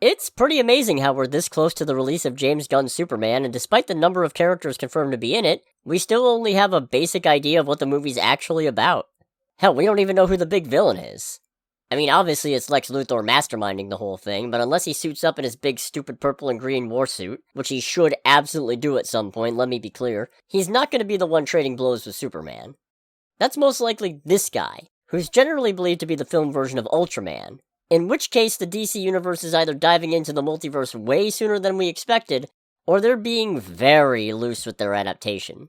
It's pretty amazing how we're this close to the release of James Gunn's Superman, and despite the number of characters confirmed to be in it, we still only have a basic idea of what the movie's actually about. Hell, we don't even know who the big villain is. I mean, obviously it's Lex Luthor masterminding the whole thing, but unless he suits up in his big stupid purple and green war suit, which he should absolutely do at some point, let me be clear, he's not going to be the one trading blows with Superman. That's most likely this guy, who's generally believed to be the film version of Ultraman, in which case the DC Universe is either diving into the multiverse way sooner than we expected, or they're being very loose with their adaptation.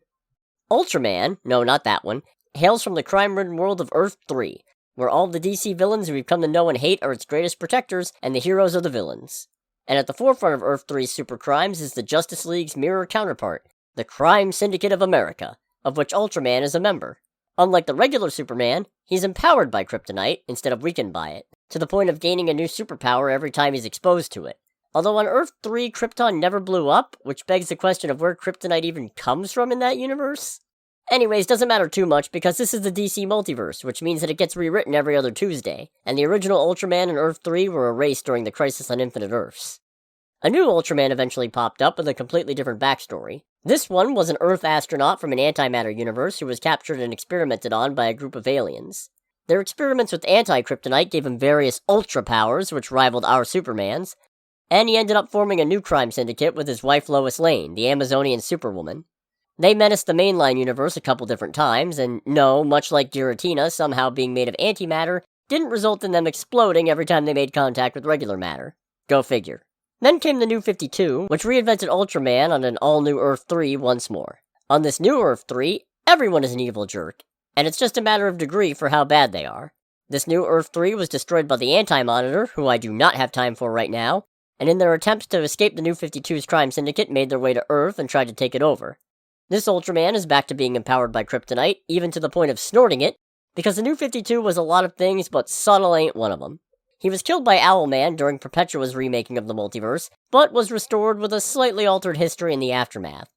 Ultraman, no, not that one, hails from the crime-ridden world of Earth 3, where all the DC villains we've come to know and hate are its greatest protectors, and the heroes are the villains. And at the forefront of Earth 3's super crimes is the Justice League's mirror counterpart, the Crime Syndicate of America, of which Ultraman is a member. Unlike the regular Superman, he's empowered by kryptonite instead of weakened by it, to the point of gaining a new superpower every time he's exposed to it. Although on Earth 3, Krypton never blew up, which begs the question of where kryptonite even comes from in that universe. Anyways, doesn't matter too much because this is the DC multiverse, which means that it gets rewritten every other Tuesday, and the original Ultraman and Earth 3 were erased during the Crisis on Infinite Earths. A new Ultraman eventually popped up with a completely different backstory. This one was an Earth astronaut from an antimatter universe who was captured and experimented on by a group of aliens. Their experiments with anti-kryptonite gave him various ultra powers, which rivaled our Superman's, and he ended up forming a new crime syndicate with his wife Lois Lane, the Amazonian Superwoman. They menaced the mainline universe a couple different times, and no, much like Giratina somehow being made of antimatter, didn't result in them exploding every time they made contact with regular matter. Go figure. Then came the New 52, which reinvented Ultraman on an all-new Earth 3 once more. On this new Earth 3, everyone is an evil jerk, and it's just a matter of degree for how bad they are. This new Earth 3 was destroyed by the Anti-Monitor, who I do not have time for right now, and in their attempts to escape the New 52's crime syndicate made their way to Earth and tried to take it over. This Ultraman is back to being empowered by kryptonite, even to the point of snorting it, because the New 52 was a lot of things, but subtle ain't one of them. He was killed by Owlman during Perpetua's remaking of the multiverse, but was restored with a slightly altered history in the aftermath,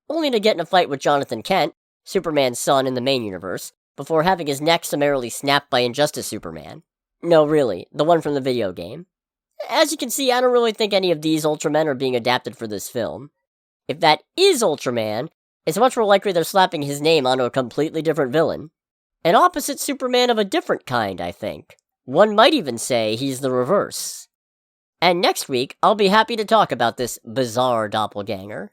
only to get in a fight with Jonathan Kent, Superman's son in the main universe, before having his neck summarily snapped by Injustice Superman. No, really, the one from the video game. As you can see, I don't really think any of these Ultramen are being adapted for this film. If that is Ultraman, it's much more likely they're slapping his name onto a completely different villain. An opposite Superman of a different kind, I think. One might even say he's the reverse. And next week, I'll be happy to talk about this bizarre doppelganger.